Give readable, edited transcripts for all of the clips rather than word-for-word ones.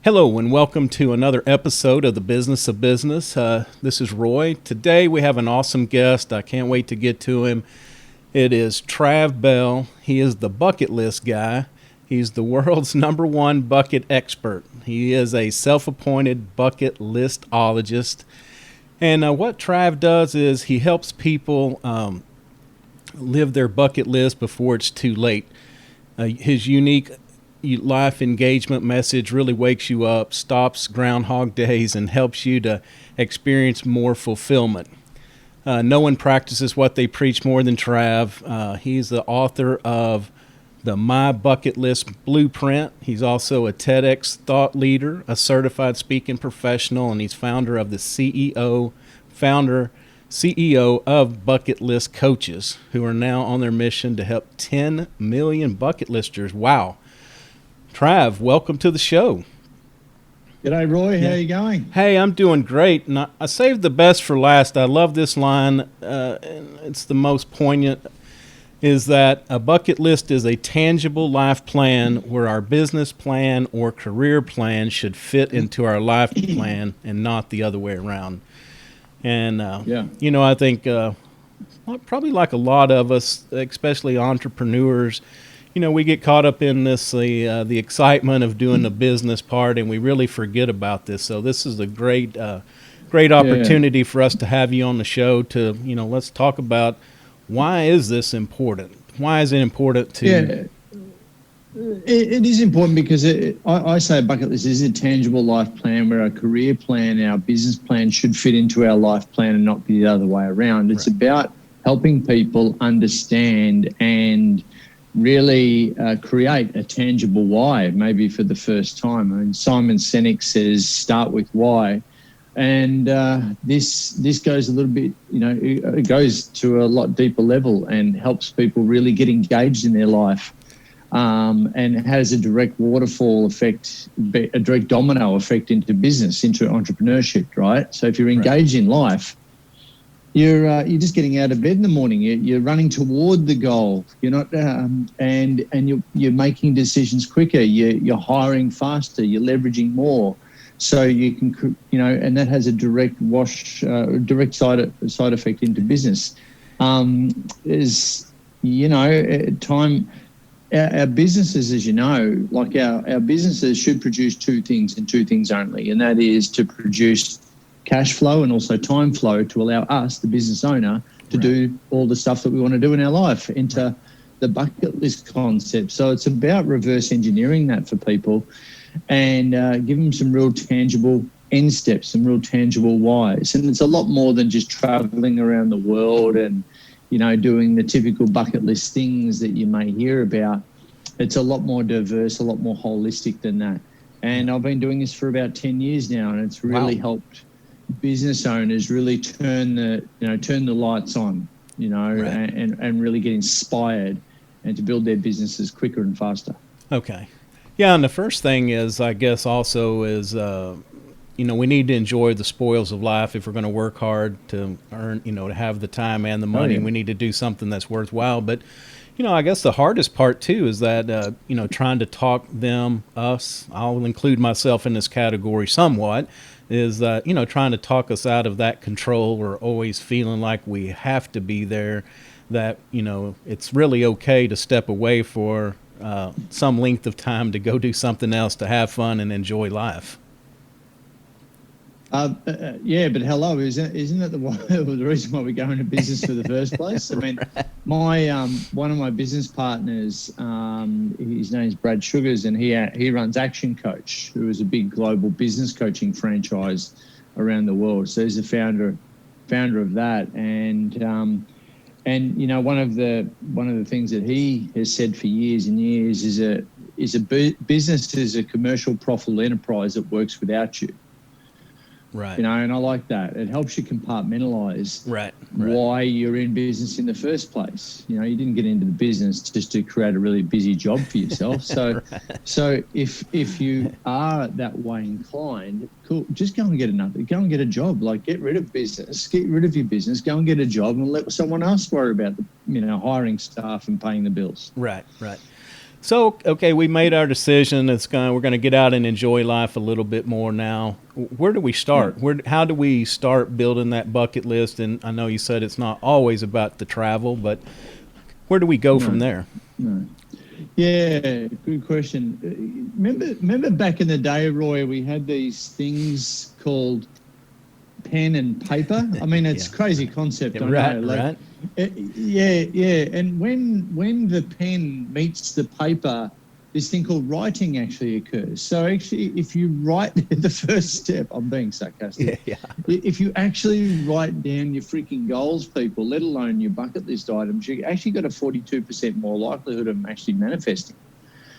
Hello and welcome to another episode of the Business of Business. This is Roy. Today we have an awesome guest. I can't wait to get to him. It is Trav Bell. He is the bucket list guy. He's the world's #1 bucket expert. He is a self-appointed bucket listologist. And what Trav does is he helps people live their bucket list before it's too late. His unique life engagement message really wakes you up, stops ground-hog days, and helps you to experience more fulfillment. No one practices what they preach more than Trav. He's the author of the M.Y.B.U.C.K.E.T.L.I.S.T blueprint. He's also a TEDx Thought Leader, a certified speaking professional, and he's founder of the CEO of Bucket List Coaches, who are now on their mission to help 10 million bucket listers. Wow. Trav, welcome to the show. G'day, Roy. How are you going? Hey, I'm doing great. And I saved the best for last. I love this line. It's the most poignant, is that a bucket list is a tangible life plan where our business plan or career plan should fit into our life plan and not the other way around. And, I think probably like a lot of us, especially entrepreneurs, we get caught up in this, the excitement of doing the business part, and we really forget about this. So this is a great opportunity for us to have you on the show to, let's talk about why is this important? Why is it important to... Yeah, it is important because I say a bucket list is a tangible life plan where our career plan, our business plan should fit into our life plan and not be the other way around. It's about helping people understand and really create a tangible why, maybe for the first time. I mean, Simon Sinek says, start with why. And this goes a little bit, it goes to a lot deeper level and helps people really get engaged in their life, and has a direct waterfall effect, a direct domino effect into business, into entrepreneurship, right? So if you're engaged in life, you're just getting out of bed in the morning. You're running toward the goal. You're not, and you're making decisions quicker. You're hiring faster. You're leveraging more, so you can, and that has a direct side effect into business. Time. Our businesses, as you know, like our businesses should produce two things and two things only, and that is to produce cash flow and also time flow to allow us, the business owner, to do all the stuff that we want to do in our life, into the bucket list concept. So it's about reverse engineering that for people and give them some real tangible end steps, some real tangible whys. And it's a lot more than just traveling around the world and, doing the typical bucket list things that you may hear about. It's a lot more diverse, a lot more holistic than that. And I've been doing this for about 10 years now, and it's really helped business owners really turn the lights on, and really get inspired and to build their businesses quicker and faster. Okay. Yeah, and the first thing is, I guess, also is, we need to enjoy the spoils of life. If we're going to work hard to earn, to have the time and the money, we need to do something that's worthwhile. But, I guess the hardest part, too, is that, trying to talk us, I'll include myself in this category somewhat, is trying to talk us out of that control. We're always feeling like we have to be there, that it's really okay to step away for some length of time to go do something else, to have fun and enjoy life. But hello, isn't that the reason why we go into business for the first place? I mean, one of my business partners, his name's Brad Sugars, and he runs Action Coach, who is a big global business coaching franchise around the world. So he's the founder of that, and one of the things that he has said for years and years is a business is a commercial profitable enterprise that works without you. Right. And I like that. It helps you compartmentalize why you're in business in the first place. You didn't get into the business just to create a really busy job for yourself. So so if you are that way inclined, cool, just go and get a job. Like, get rid of business, get rid of your business, go and get a job and let someone else worry about the hiring staff and paying the bills. Right. So, okay, we made our decision. We're going to get out and enjoy life a little bit more now. Where do we start? How do we start building that bucket list? And I know you said it's not always about the travel, but where do we go from there? No. Yeah, good question. Remember back in the day, Roy, we had these things called pen and paper. I mean, it's a crazy concept. I know. Right. Yeah. And when the pen meets the paper, this thing called writing actually occurs. So actually, if you write the first step, I'm being sarcastic. Yeah. If you actually write down your freaking goals, people, let alone your bucket list items, you actually got a 42% more likelihood of actually manifesting.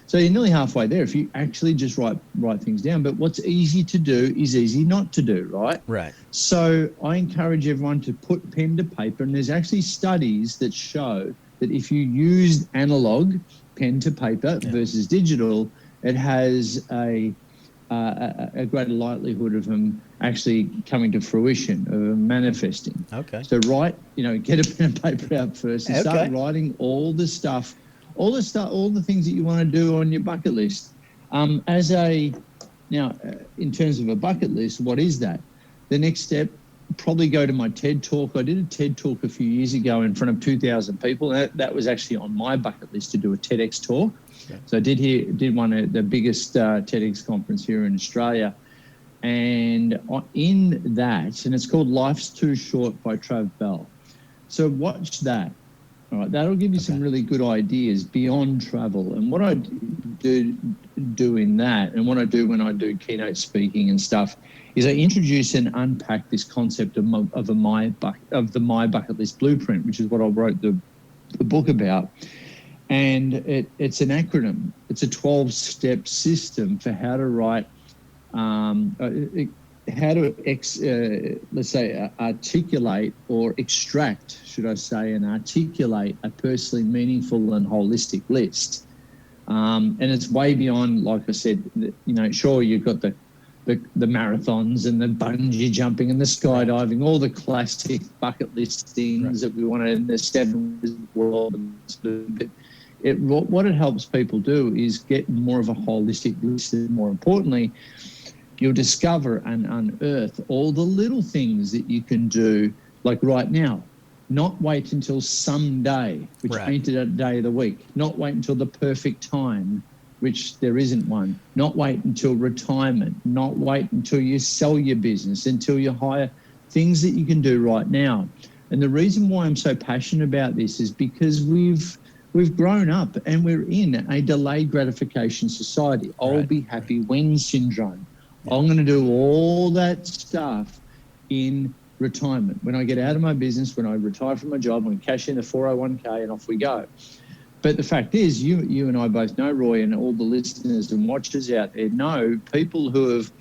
So you're nearly halfway there if you actually just write things down. But what's easy to do is easy not to do, right? Right. So I encourage everyone to put pen to paper, and there's actually studies that show that if you used analog pen to paper versus digital, it has a greater likelihood of them actually coming to fruition, of them manifesting. Okay. So get a pen and paper out first and start writing all the things that you want to do on your bucket list. In terms of a bucket list, what is that? The next step, probably go to my TED Talk. I did a TED Talk a few years ago in front of 2,000 people. That was actually on my bucket list to do a TEDx talk. Okay. So I did one at the biggest TEDx conference here in Australia. And in that, and it's called Life's Too Short by Trav Bell. So watch that. All right, that'll give you some really good ideas beyond travel. And what I do in that, and what I do when I do keynote speaking and stuff, is I introduce and unpack this concept of the My Bucket List blueprint, which is what I wrote the book about. And it's an acronym. It's a 12-step system for how to write, articulate or extract, should I say, and articulate a personally meaningful and holistic list. And it's way beyond, like I said, sure, you've got the marathons and the bungee jumping and the skydiving, all the classic bucket list things that we want in the 7 world. What it helps people do is get more of a holistic list, and more importantly, you'll discover and unearth all the little things that you can do, like right now. Not wait until someday, which ain't a day of the week. Not wait until the perfect time, which there isn't one. Not wait until retirement. Not wait until you sell your business, until you hire. Things that you can do right now. And the reason why I'm so passionate about this is because we've grown up and we're in a delayed gratification society. I'll be happy when syndrome. I'm going to do all that stuff in retirement. When I get out of my business, when I retire from my job, I'm going to cash in the 401k and off we go. But the fact is, you and I both know, Roy, and all the listeners and watchers out there know people who have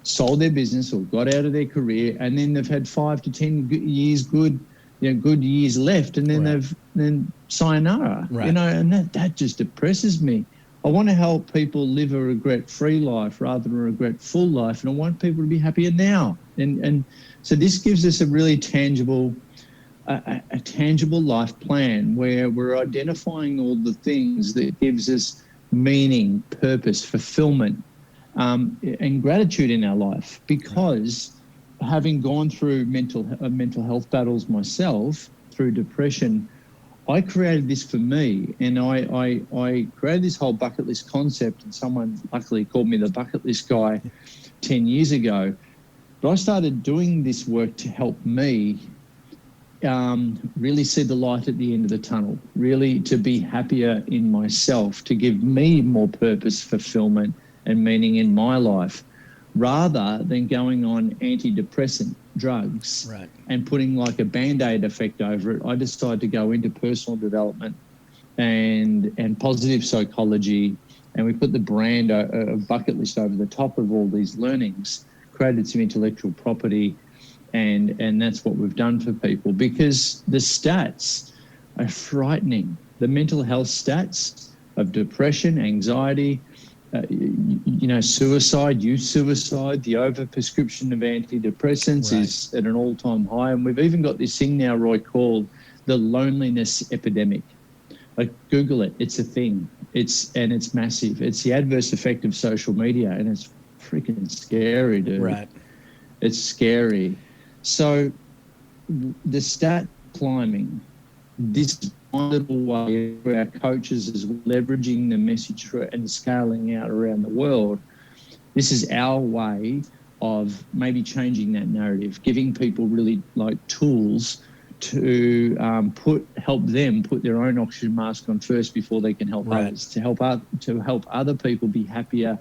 sold their business or got out of their career, and then they've had 5 to 10 years good years left, and then then sayonara, and that just depresses me. I want to help people live a regret-free life rather than a regret-full life, and I want people to be happier now. And so this gives us a really tangible life plan where we're identifying all the things that gives us meaning, purpose, fulfillment, and gratitude in our life. Because having gone through mental health battles myself, through depression, I created this for me, and I created this whole bucket list concept, and someone luckily called me the bucket list guy 10 years ago. But I started doing this work to help me really see the light at the end of the tunnel, really to be happier in myself, to give me more purpose, fulfillment, and meaning in my life, rather than going on antidepressant drugs and putting like a Band-Aid effect over it. I decided to go into personal development and positive psychology, and we put the brand of Bucket List over the top of all these learnings, created some intellectual property, and that's what we've done for people, because the stats are frightening. The mental health stats of depression, anxiety, suicide, youth suicide, the overprescription of antidepressants is at an all-time high. And we've even got this thing now, Roy, called the loneliness epidemic. Like, Google it. It's a thing. It's massive. It's the adverse effect of social media, and it's freaking scary, dude. Right. It's scary. So the stat climbing, this wonderful way for our coaches is leveraging the message and scaling out around the world. This is our way of maybe changing that narrative, giving people really like tools to help them put their own oxygen mask on first before they can help others, to help other people be happier,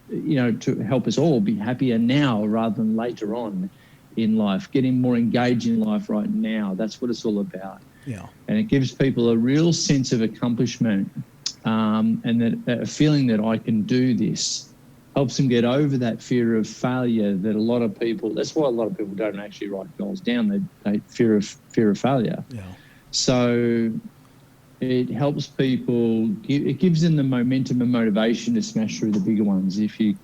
to help us all be happier now rather than later on in life, getting more engaged in life right now. That's what it's all about. Yeah. And it gives people a real sense of accomplishment, and that a feeling that I can do this. Helps them get over that fear of failure that a lot of people, that's why a lot of people don't actually write goals down. They fear of failure. Yeah. So it helps people, it gives them the momentum and motivation to smash through the bigger ones if you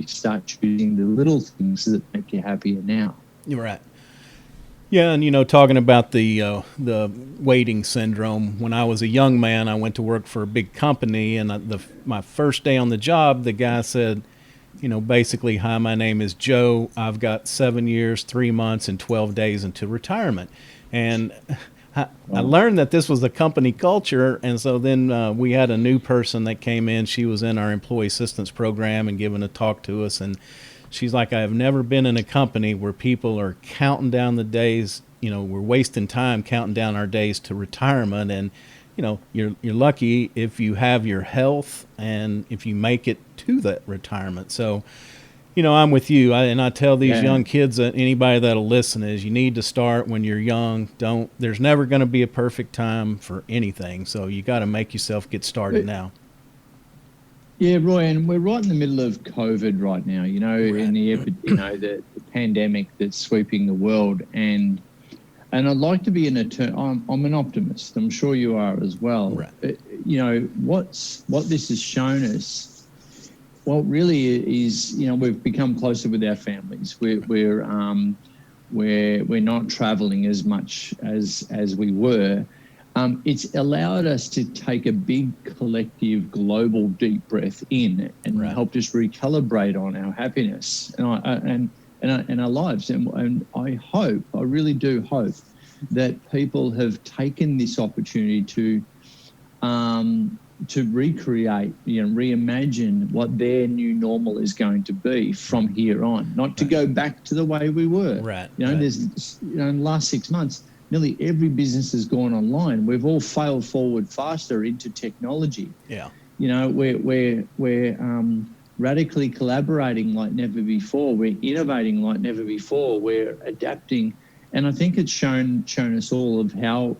start choosing the little things that make you happier now. You're right. Yeah, and talking about the waiting syndrome. When I was a young man, I went to work for a big company, and my first day on the job, the guy said, basically, "Hi, my name is Joe. I've got 7 years, 3 months, and 12 days into retirement." And I learned that this was the company culture, and so then we had a new person that came in. She was in our employee assistance program and giving a talk to us, and she's like, "I have never been in a company where people are counting down the days. We're wasting time counting down our days to retirement, and you're lucky if you have your health and if you make it to that retirement." So, I'm with you. I tell these young kids, that anybody that'll listen, is you need to start when you're young. There's never going to be a perfect time for anything. So you got to make yourself get started now. Yeah, Roy, and we're right in the middle of COVID right now, in the pandemic that's sweeping the world. And I'd like to be I'm an optimist. I'm sure you are as well. Right. What this has shown us, well, really is, we've become closer with our families. We're not traveling as much as we were. It's allowed us to take a big collective global deep breath in and helped us recalibrate on our happiness and our lives. And I really do hope that people have taken this opportunity to recreate, reimagine what their new normal is going to be from here on, not to go back to the way we were. There's, in the last 6 months, nearly every business has gone online. We've all failed forward faster into technology. Yeah. We're radically collaborating like never before. We're innovating like never before. We're adapting. And I think it's shown us all of how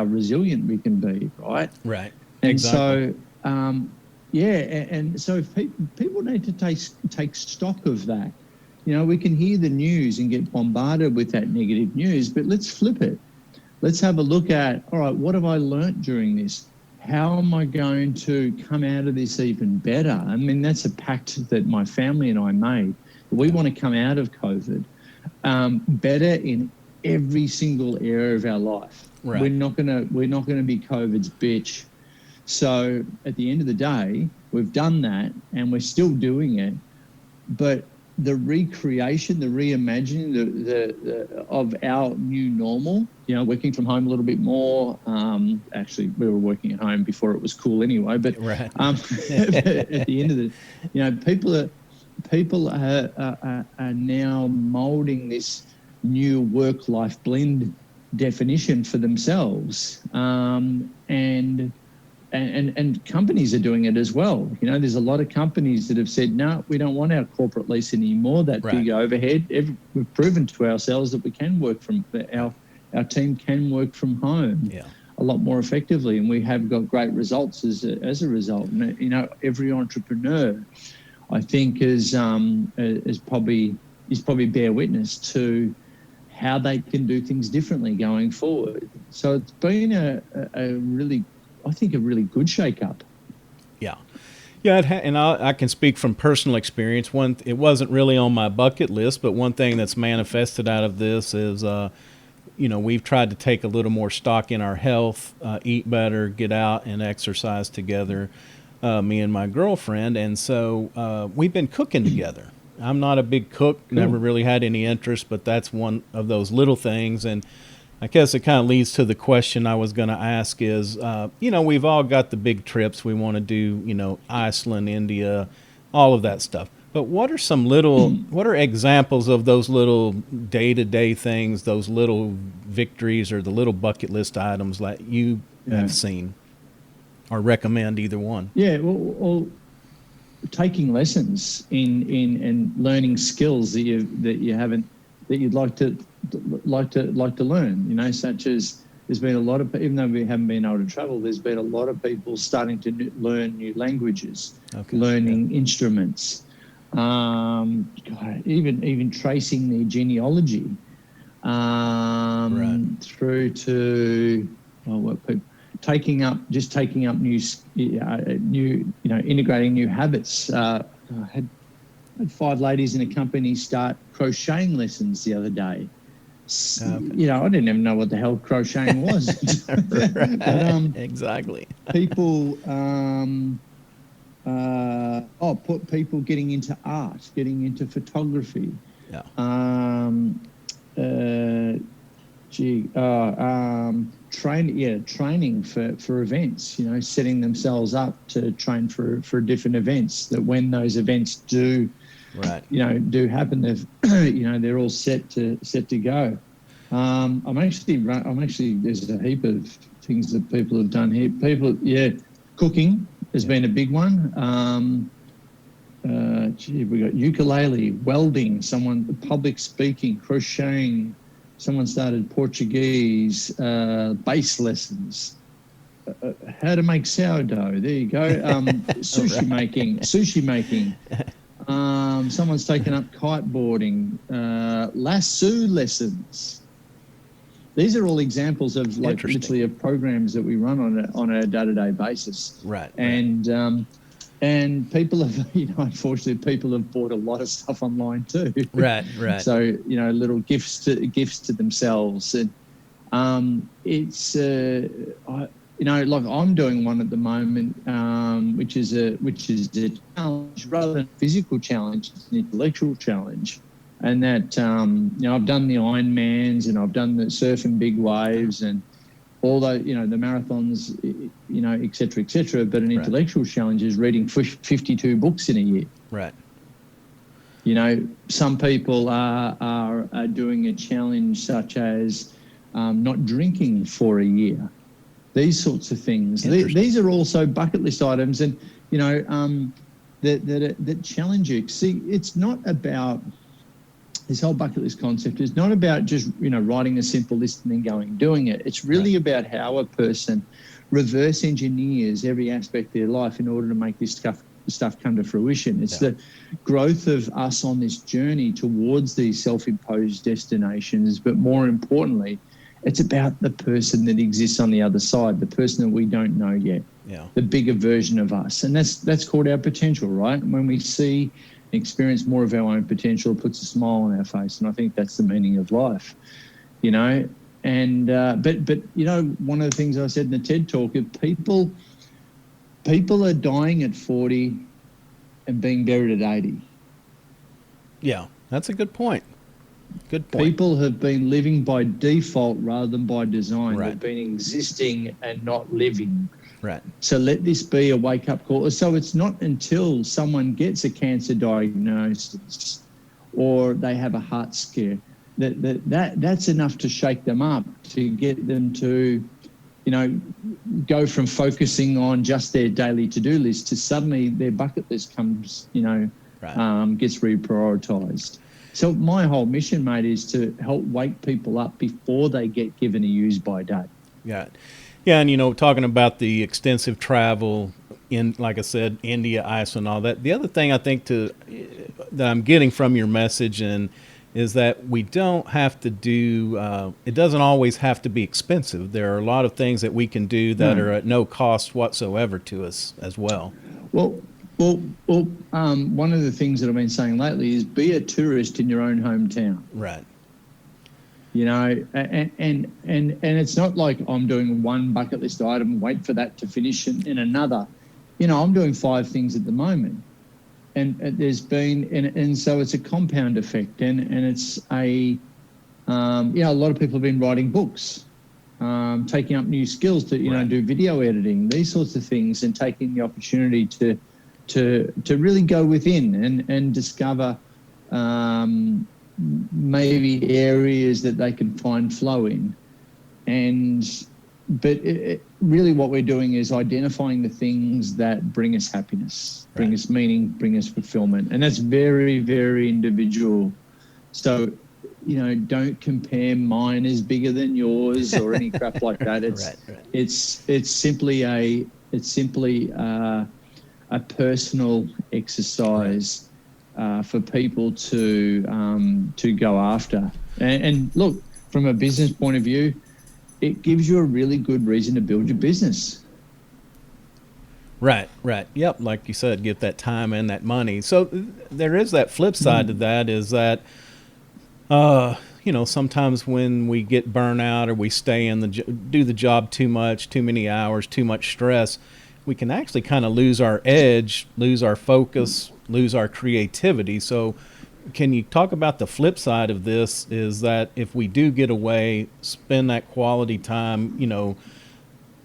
resilient we can be, right? Right. And exactly. so, and so if people need to take stock of that. We can hear the news and get bombarded with that negative news, but let's flip it. Let's have a look at, all right, what have I learnt during this? How am I going to come out of this even better? I mean, that's a pact that my family and I made. We want to come out of COVID better in every single area of our life. Right. We're not gonna be COVID's bitch. So at the end of the day, we've done that and we're still doing it, but the recreation, the reimagining of our new normal, working from home a little bit more. Actually, we were working at home before it was cool anyway. But at the end of the, people are now molding this new work-life blend definition for themselves, and companies are doing it as well. There's a lot of companies that have said, no, we don't want our corporate lease anymore, that big overhead. We've proven to ourselves that we can work our team can work from home a lot more effectively, and we have got great results as a result. And, every entrepreneur, I think, is probably bear witness to how they can do things differently going forward. So it's been a really good shake-up. Yeah. Yeah, and I can speak from personal experience. It wasn't really on my bucket list, but one thing that's manifested out of this is, we've tried to take a little more stock in our health, eat better, get out and exercise together. me and my girlfriend, and so we've been cooking together. I'm not a big cook, never really had any interest, but that's one of those little things. And I guess it kind of leads to the question I was going to ask is, we've all got the big trips we want to do, Iceland, India, all of that stuff. But what are examples of those little day-to-day things, those little victories or the little bucket list items that you have seen or recommend, either one? Yeah, well, taking lessons in and learning skills that you'd like to learn, such as there's been a lot of, even though we haven't been able to travel, there's been a lot of people starting to learn new languages, learning instruments, even tracing their genealogy through to taking up new, integrating new habits. I had 5 ladies in a company start crocheting lessons the other day. I didn't even know what the hell crocheting was. Exactly. People, people getting into art, getting into photography. Training for events, setting themselves up to train for different events, that when those events do happen, they're all set to go. I'm actually there's a heap of things that people have done here. Cooking has been a big one. We got ukulele, welding, public speaking, crocheting. Someone started Portuguese, bass lessons, how to make sourdough. There you go. Sushi making. Someone's taken up kiteboarding, lasso lessons. These are all examples of literally of programs that we run on a day-to-day basis. Right. And people have, unfortunately, people have bought a lot of stuff online too. Right. So, little gifts to themselves. And it's, like I'm doing one at the moment, which is a challenge rather than a physical challenge. It's an intellectual challenge. And that, I've done the Ironmans and I've done the surfing big waves and all the marathons, et cetera, but an intellectual challenge is reading 52 books in a year. Right. Some people are doing a challenge such as not drinking for a year. These sorts of things. These are also bucket list items, and that challenge you. See, it's not about this whole bucket list concept is not about just writing a simple list and then going and doing it. It's really about how a person reverse engineers every aspect of their life in order to make this stuff come to fruition. It's the growth of us on this journey towards these self-imposed destinations, but more importantly, it's about the person that exists on the other side, the person that we don't know yet, the bigger version of us. And that's called our potential, right? And when we see and experience more of our own potential, it puts a smile on our face. And I think that's the meaning of life, And but one of the things I said in the TED Talk is people are dying at 40 and being buried at 80. Yeah, that's a good point. Good point. People have been living by default rather than by design. Right. They've been existing and not living. Right. So let this be a wake-up call. So it's not until someone gets a cancer diagnosis or they have a heart scare that's enough to shake them up, to get them to, go from focusing on just their daily to-do list to suddenly their bucket list comes, gets reprioritized. So my whole mission, mate, is to help wake people up before they get given a use-by date. Yeah. Yeah, and, talking about the extensive travel in, like I said, India, Iceland, all that. The other thing I think that I'm getting from your message is that we don't have to do, it doesn't always have to be expensive. There are a lot of things that we can do that are at no cost whatsoever to us as well. Well, one of the things that I've been saying lately is be a tourist in your own hometown. Right. And it's not like I'm doing one bucket list item and wait for that to finish in another. I'm doing 5 things at the moment. And there's been, and so it's a compound effect, and it's a lot of people have been writing books, taking up new skills to do video editing, these sorts of things, and taking the opportunity to really go within and discover maybe areas that they can find flow in, but really what we're doing is identifying the things that bring us happiness, bring us meaning, bring us fulfillment. And that's very, very individual. So, don't compare mine is bigger than yours or any crap like that. It's simply a personal exercise for people to go after. And look, from a business point of view, it gives you a really good reason to build your business. Right. Yep, like you said, get that time and that money. So there is that flip side to that, is that, sometimes when we get burnout or we stay in do the job too much, too many hours, too much stress, we can actually kind of lose our edge, lose our focus, lose our creativity. So can you talk about the flip side of this, is that if we do get away, spend that quality time,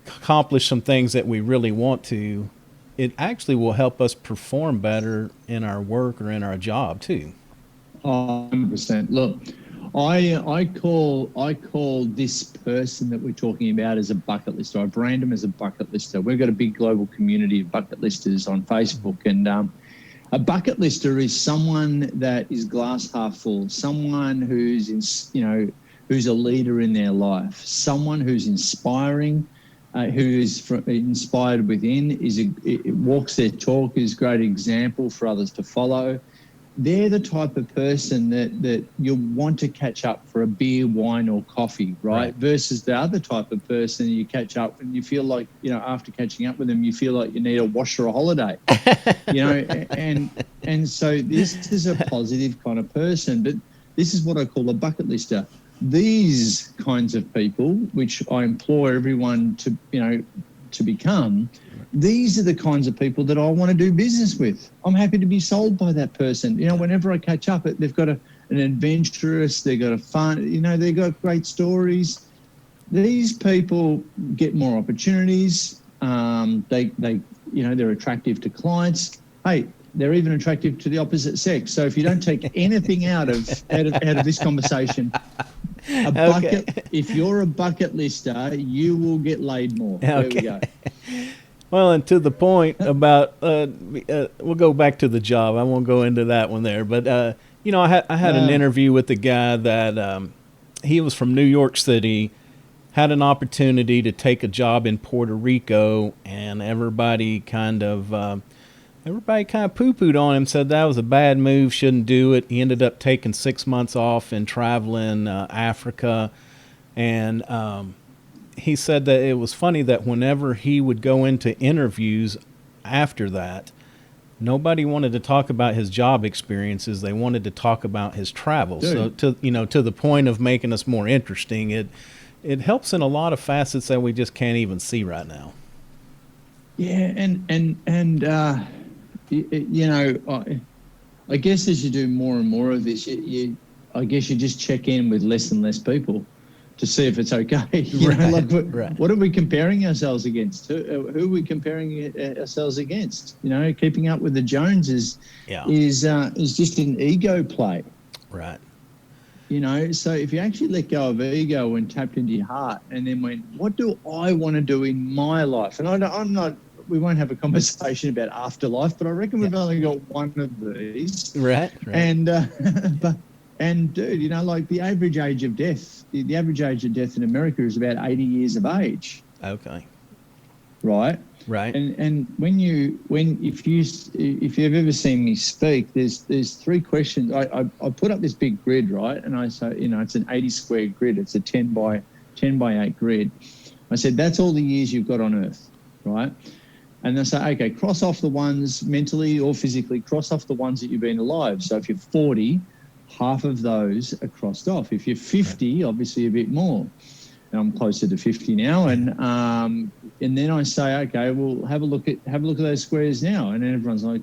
accomplish some things that we really want to, it actually will help us perform better in our work or in our job too. 100%. Look, I call this person that we're talking about as a bucket lister. I brand them as a bucket lister. We've got a big global community of bucket listers on Facebook, and a bucket lister is someone that is glass half full, someone who's who's a leader in their life, someone who's inspiring, who is inspired within, walks their talk, is a great example for others to follow. They're the type of person that you'll want to catch up for a beer, wine, or coffee, right? Versus the other type of person you catch up and you feel like, after catching up with them, you feel like you need a wash or a holiday, and so this is a positive kind of person. But this is what I call a bucket lister. These kinds of people, which I implore everyone to become, these are the kinds of people that I want to do business with. I'm happy to be sold by that person. Whenever I catch up, they've got an adventurous, they've got a fun, they've got great stories. These people get more opportunities. They're attractive to clients. Hey, they're even attractive to the opposite sex. So if you don't take anything out of this conversation, bucket. If you're a bucket lister, you will get laid more. There we go. Well, and to the point about, we'll go back to the job. I won't go into that one there. But, I had an interview with the guy that he was from New York City, had an opportunity to take a job in Puerto Rico, and everybody kind of poo-pooed on him, said that was a bad move, shouldn't do it. He ended up taking 6 months off and traveling Africa, and he said that it was funny that whenever he would go into interviews after that, nobody wanted to talk about his job experiences. They wanted to talk about his travel. Dude. So to the point of making us more interesting, it helps in a lot of facets that we just can't even see right now. Yeah, I guess as you do more and more of this, I guess you just check in with less and less people to see if it's okay. What are we comparing ourselves against? Who are we comparing ourselves against? Keeping up with the Joneses is just an ego play. Right. So if you actually let go of ego and tapped into your heart and then went, what do I want to do in my life? And we won't have a conversation about afterlife, but I reckon we've only got one of these. Right. And dude, like the average age of death in America is about 80 years of age. Okay. Right. And if you've ever seen me speak, there's 3 questions. I put up this big grid, right? And I say, it's an 80 square grid. It's a 10 by 8 grid. I said, that's all the years you've got on Earth, right? And they say, okay, cross off the ones mentally or physically, cross off the ones that you've been alive. So if you're 40, half of those are crossed off. If you're 50, obviously a bit more. I'm closer to 50 now, and then I say, okay, well, have a look at those squares now, and then everyone's like,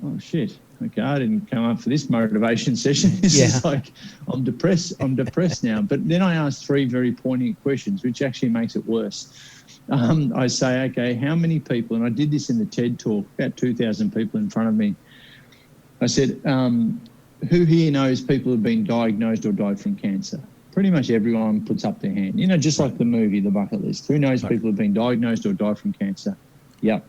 oh shit, okay, I didn't come up for this motivation session. This is like, I'm depressed now. But then I ask 3 very poignant questions, which actually makes it worse. I say, okay, how many people, and I did this in the TED talk, about 2,000 people in front of me. I said, who here knows people who've been diagnosed or died from cancer? Pretty much everyone puts up their hand. You know, just like the movie, The Bucket List. Who knows people who've been diagnosed or died from cancer? Yep.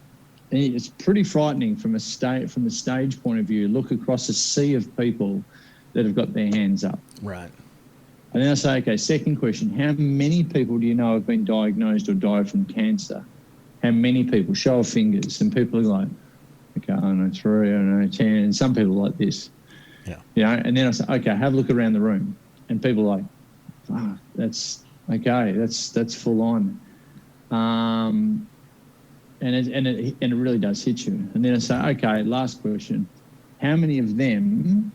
And it's pretty frightening from the stage point of view. Look across a sea of people that have got their hands up. Right. And then I say, okay, second question, how many people do you know have been diagnosed or died from cancer? How many people? Show of fingers. And people are like, okay, I don't know, 3, I don't know, 10. And some people are like this. Yeah. You know, and then I say, okay, have a look around the room. And people are like, that's okay, that's full on. And it really does hit you. And then I say, okay, last question. How many of them,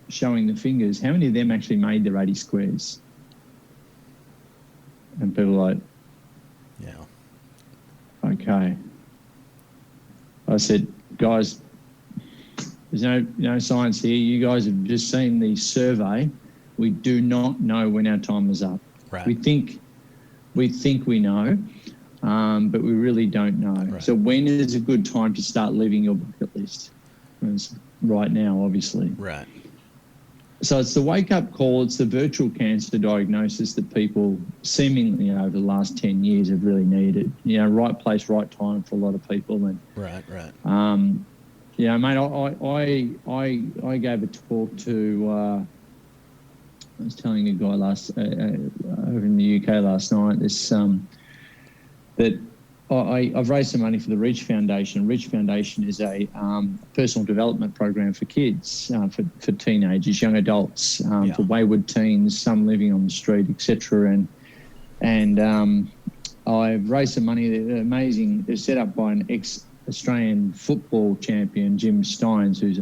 showing the fingers, how many of them actually made their 80 squares? And people are like, yeah. Okay. I said, guys, there's no science here. You guys have just seen the survey. We do not know when our time is up. Right. We think we know, but we really don't know. Right. So when is a good time to start living your bucket list? It's right now, obviously. Right. So it's the wake-up call. It's the virtual cancer diagnosis that people seemingly over the last 10 years have really needed. You know, right place, right time for a lot of people. And right. Yeah, mate, I gave a talk to. I was telling a guy over in the UK last night that I've raised some money for the Reach Foundation. Reach Foundation is a personal development program for kids, for teenagers, young adults, for wayward teens, some living on the street, etc. And I've raised some money. They're amazing. They're set up by an ex-Australian football champion, Jim Steins, who's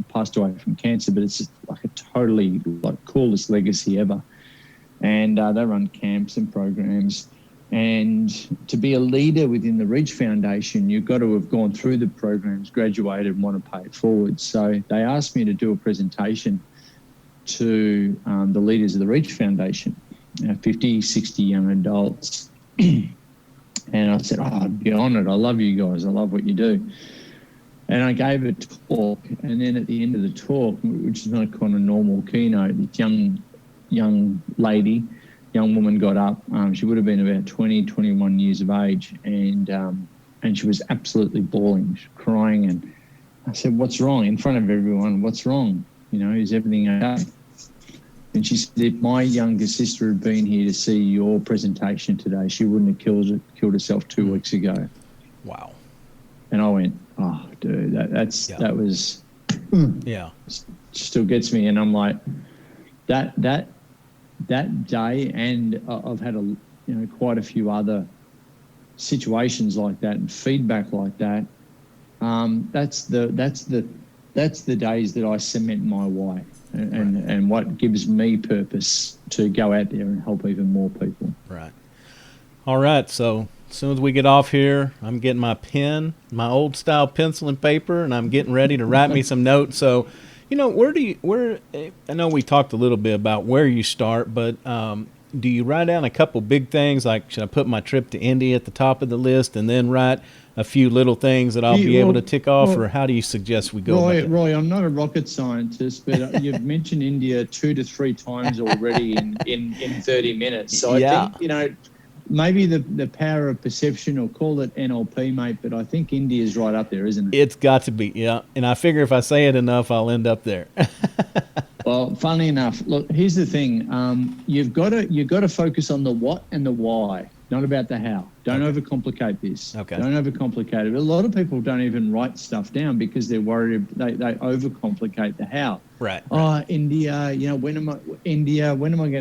passed away from cancer, but it's like a totally coolest legacy ever. And they run camps and programs. And to be a leader within the Reach Foundation, you've got to have gone through the programs, graduated, and want to pay it forward. So they asked me to do a presentation to the leaders of the Reach Foundation, 50, 60 young adults. And I said, I'd be honoured. I love you guys. I love what you do. And I gave a talk, and then at the end of the talk, which is not kind of normal keynote, this young woman got up. She would have been about 20, 21 years of age, and she was absolutely bawling, she was crying. And I said, what's wrong? In front of everyone, what's wrong? You know, is everything okay? And she said, if my younger sister had been here to see your presentation today, she wouldn't have killed herself 2 weeks ago. Wow. And I went, oh, dude, that was, still gets me. And I'm like, that day, and I've had quite a few other situations like that and feedback like that. That's the days that I cement my why and what gives me purpose to go out there and help even more people. Right. All right. So as soon as we get off here, I'm getting my pen, my old style pencil and paper, and I'm getting ready to write me some notes. So, I know we talked a little bit about where you start, but do you write down a couple big things, like should I put my trip to India at the top of the list and then write a few little things that I'll be able to tick off, or how do you suggest we go? Roy, I'm not a rocket scientist, but you've mentioned India 2 to 3 times already in 30 minutes. So I think, maybe the power of perception, or call it NLP, mate, but I think India's right up there, isn't it? It's got to be, yeah. And I figure if I say it enough, I'll end up there. Well, funnily enough, look, here's the thing. You've got to focus on the what and the why, not about the how. Don't overcomplicate this. Okay. Don't overcomplicate it. A lot of people don't even write stuff down because they're worried. They overcomplicate the how. Right. Oh, India. When am I going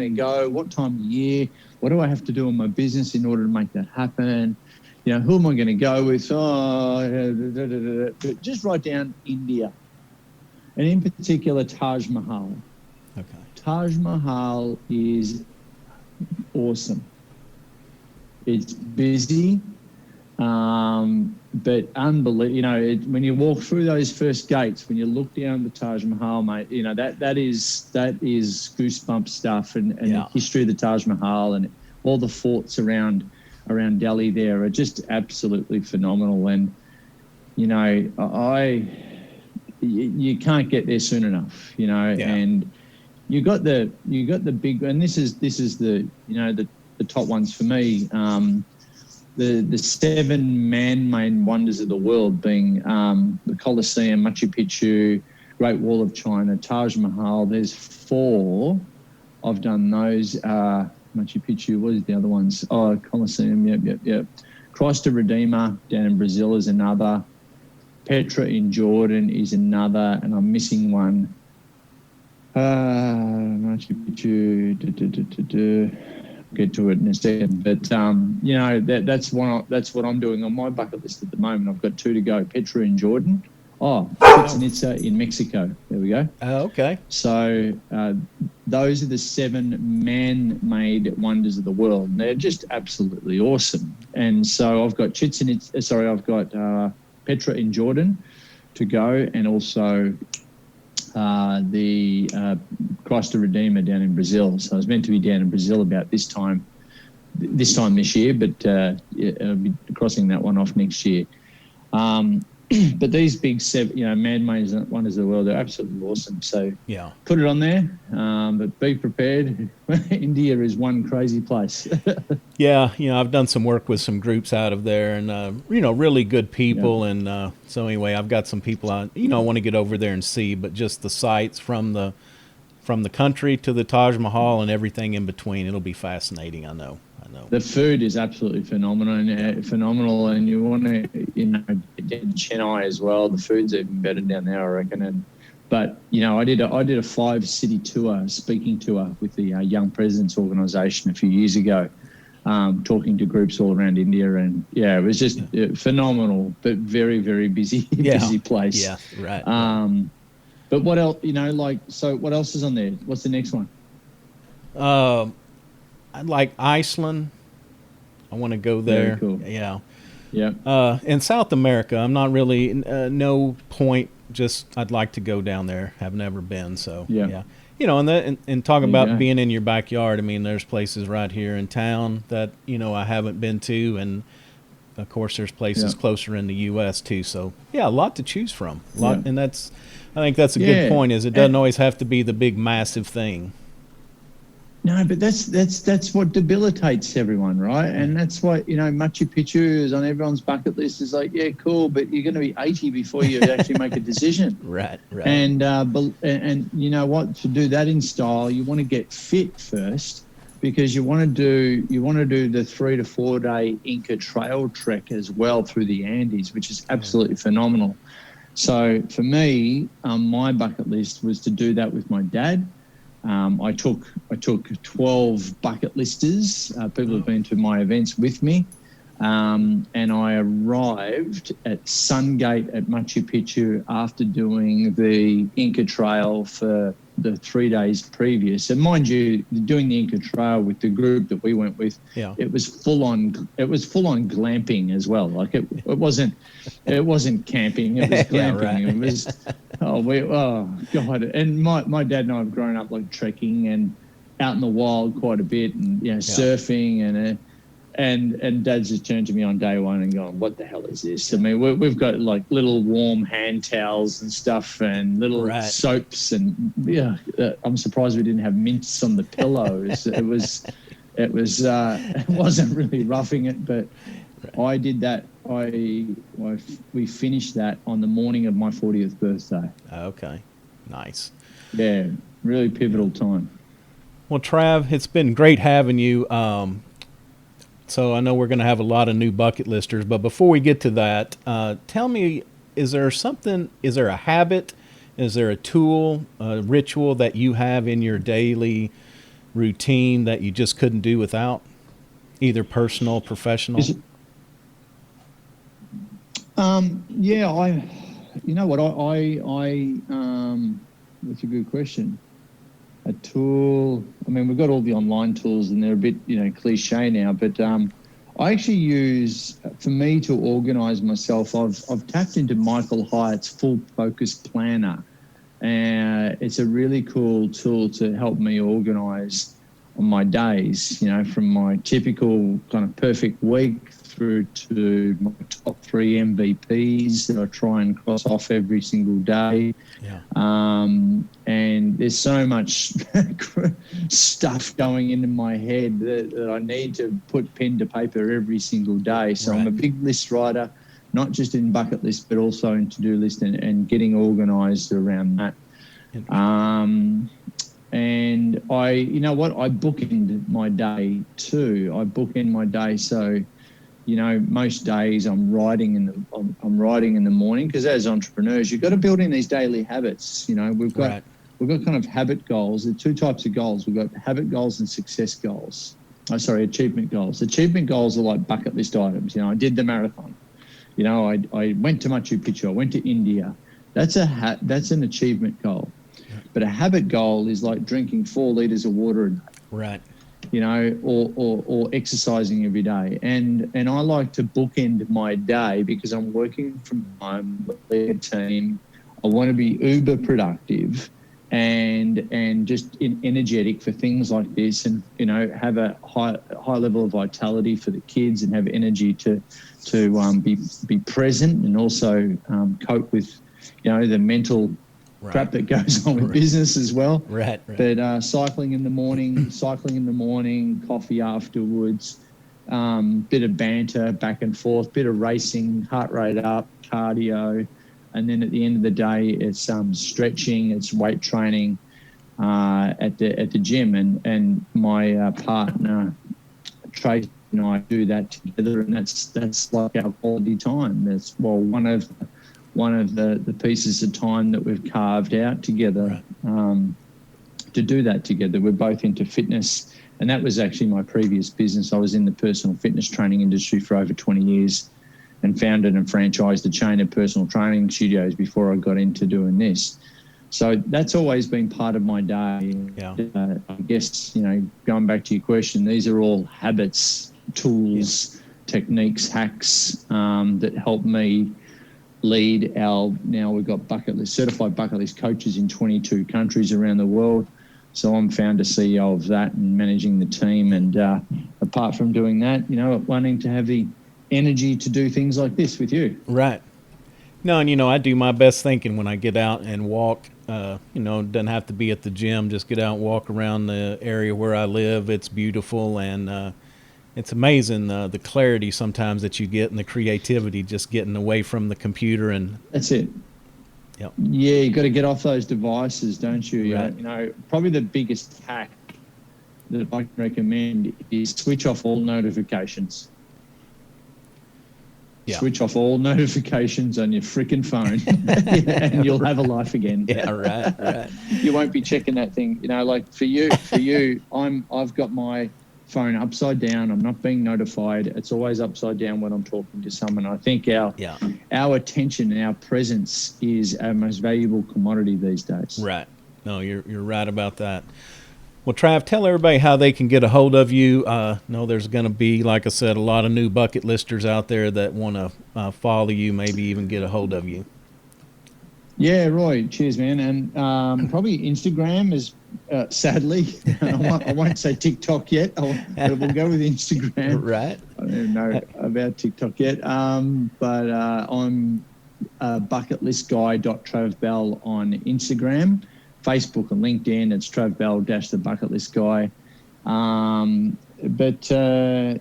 to go? What time of year? What do I have to do in my business in order to make that happen? Who am I going to go with? But just write down India, and in particular Taj Mahal. Okay. Taj Mahal is awesome. It's busy, but unbelievable. When you walk through those first gates, when you look down the Taj Mahal, mate, that is goosebump stuff, and the history of the Taj Mahal and all the forts around Delhi there are just absolutely phenomenal. And you can't get there soon enough, and you got the big, and this is the the top ones for me. The 7 man-made wonders of the world being the Colosseum, Machu Picchu, Great Wall of China, Taj Mahal. There's 4. I've done those. Machu Picchu, what is the other ones? Oh, Colosseum, yep. Christ the Redeemer down in Brazil is another. Petra in Jordan is another, and I'm missing one. Machu Picchu. Get to it in a second, but that's what I'm doing on my bucket list at the moment. I've got 2 to go. Petra in Jordan. Chichen Itza in Mexico. There we go. Okay. So those are the 7 man-made wonders of the world. And they're just absolutely awesome. And so I've got Petra in Jordan to go, and also the Christ the Redeemer down in Brazil. So I was meant to be down in Brazil about this time this year, but I'll be crossing that one off next year. But these big 7, man-made wonders of the world are absolutely awesome. So put it on there, but be prepared. India is one crazy place. I've done some work with some groups out of there, and really good people. And so anyway, I've got some people I want to get over there and see, but just the sights from the country to the Taj Mahal and everything in between, it'll be fascinating. I know. The food is absolutely phenomenal, and you want to, get in Chennai as well. The food's even better down there, I reckon. But I did a 5-city tour, speaking tour with the Young Presidents Organisation a few years ago, talking to groups all around India, and it was just phenomenal, but very, very busy, busy place. Yeah, right. But what else? So what else is on there? What's the next one? I'd like Iceland. I want to go there. Very cool. Yeah. In South America, I'm not really no point. Just I'd like to go down there. Have never been. So and talk about being in your backyard. I mean, there's places right here in town that I haven't been to, and of course there's places closer in the U.S. too. So a lot to choose from. And I think that's a good point. Is it doesn't always have to be the big massive thing. No, but that's what debilitates everyone, right? And that's why Machu Picchu is on everyone's bucket list. Is like, cool, but you're going to be 80 before you actually make a decision. Right. And you know what? To do that in style, you want to get fit first, because you want to do the 3 to 4 day Inca trail trek as well through the Andes, which is absolutely phenomenal. So for me, my bucket list was to do that with my dad. I took 12 bucket listers. People have been to my events with me, and I arrived at Sungate at Machu Picchu after doing the Inca Trail for the 3 days previous. And mind you, doing the Inca Trail with the group that we went with, it was full on glamping as well. Like it wasn't camping, it was glamping. It was God. And my dad and I have grown up like trekking and out in the wild quite a bit, and surfing, and Dad's just turned to me on day one and gone, "What the hell is this?" I mean, we've got like little warm hand towels and stuff, and little soaps, and I'm surprised we didn't have mints on the pillows. It wasn't really roughing it, but I did that. We finished that on the morning of my 40th birthday. Okay, nice. Yeah, really pivotal time. Well, Trav, it's been great having you. So I know we're going to have a lot of new bucket listers, but before we get to that, tell me, is there a habit, is there a tool, a ritual that you have in your daily routine that you just couldn't do without, either personal or professional? That's a good question. A tool. I mean, we've got all the online tools, and they're a bit, cliche now. But I actually use, for me to organise myself, I've tapped into Michael Hyatt's Full Focus Planner. It's a really cool tool to help me organise on my days, from my typical kind of perfect week through to my top 3 MVPs that I try and cross off every single day. Yeah. And there's so much stuff going into my head that I need to put pen to paper every single day. So Right. I'm a big list writer, not just in bucket list, but also in to-do list and getting organised around that. And I bookend my day too. I bookend my day. So, most days I'm writing in the morning, because as entrepreneurs, you've got to build in these daily habits. We've got kind of habit goals. There are 2 types of goals. We've got habit goals and success goals. Achievement goals. Achievement goals are like bucket list items. I did the marathon. I went to Machu Picchu. I went to India. That's an achievement goal. But a habit goal is like drinking 4 litres of water a day. Right. Or exercising every day. And I like to bookend my day because I'm working from home with a team. I want to be uber productive and just energetic for things like this, and have a high level of vitality for the kids, and have energy to be present, and also cope with the mental crap that goes on with business as well. Right. But cycling in the morning, coffee afterwards, bit of banter back and forth, bit of racing, heart rate up, cardio, and then at the end of the day, it's stretching, it's weight training at the gym, and my partner Tracy and I do that together, and that's like our quality time. That's one of the pieces of time that we've carved out together to do that together. We're both into fitness, and that was actually my previous business. I was in the personal fitness training industry for over 20 years and founded and franchised a chain of personal training studios before I got into doing this. So that's always been part of my day. Yeah. I guess, going back to your question, these are all habits, tools, techniques, hacks that help me lead now we've got certified bucket list coaches in 22 countries around the world. So I'm founder CEO of that and managing the team. And apart from doing that, wanting to have the energy to do things like this with you. Right. No, and I do my best thinking when I get out and walk. Doesn't have to be at the gym. Just get out and walk around the area where I live. It's beautiful, and it's amazing the clarity sometimes that you get and the creativity just getting away from the computer. And that's it. Yep. Yeah, you got to get off those devices, don't you? Right. Probably the biggest hack that I can recommend is switch off all notifications. Yeah. Switch off all notifications on your freaking phone and you'll have a life again. Yeah, right. You won't be checking that thing. Like for you, I've got my phone upside down. I'm not being notified. It's always upside down when I'm talking to someone. I think our attention and our presence is our most valuable commodity these days. Right. No, you're right about that. Well, Trav, tell everybody how they can get a hold of you. No, there's going to be, like I said, a lot of new bucket listers out there that want to follow you, maybe even get a hold of you. Yeah, Roy. Cheers, man. And probably Instagram is, sadly, I won't say TikTok yet, but we'll go with Instagram. Right. I don't know about TikTok yet, but I'm BucketListGuy.TravBell on Instagram. Facebook and LinkedIn, it's Trav Bell the Bucket List Guy. And the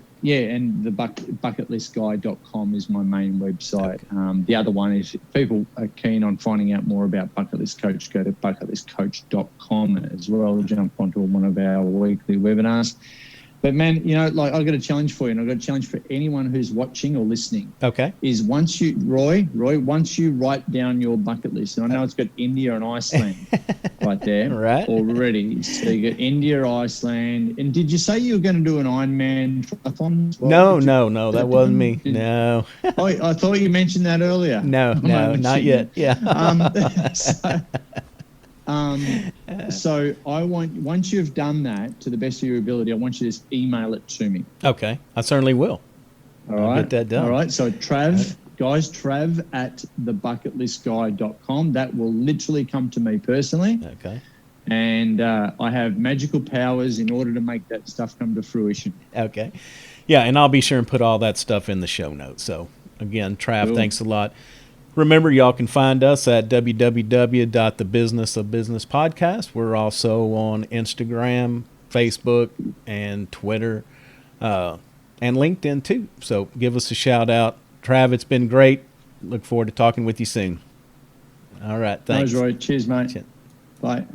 BucketListGuy.com is my main website. Okay. The other one is, if people are keen on finding out more about Bucket List Coach, go to BucketListCoach.com as well. Jump onto one of our weekly webinars. But man, I've got a challenge for you, and I've got a challenge for anyone who's watching or listening. Okay. Is once you write down your bucket list, and I know it's got India and Iceland right there already. So you got India, Iceland, and did you say you were going to do an Ironman triathlon? Well, no, that wasn't me. No. I thought you mentioned that earlier. No, not yet. Yeah. So once you've done that to the best of your ability, I want you to just email it to me. Okay, I certainly will. All I'll right. get that done. All right. So Trav, guys, Trav at thebucketlistguy.com. That will literally come to me personally. Okay. And I have magical powers in order to make that stuff come to fruition. Okay. Yeah, and I'll be sure and put all that stuff in the show notes. So, again, Trav, Cool. thanks a lot. Remember, y'all can find us at www.thebusinessofbusiness podcast. We're also on Instagram, Facebook, and Twitter, and LinkedIn too. So give us a shout out. Trav, it's been great. Look forward to talking with you soon. All right. Thanks. Thanks, Roy. Cheers, mate. Cheers. Bye.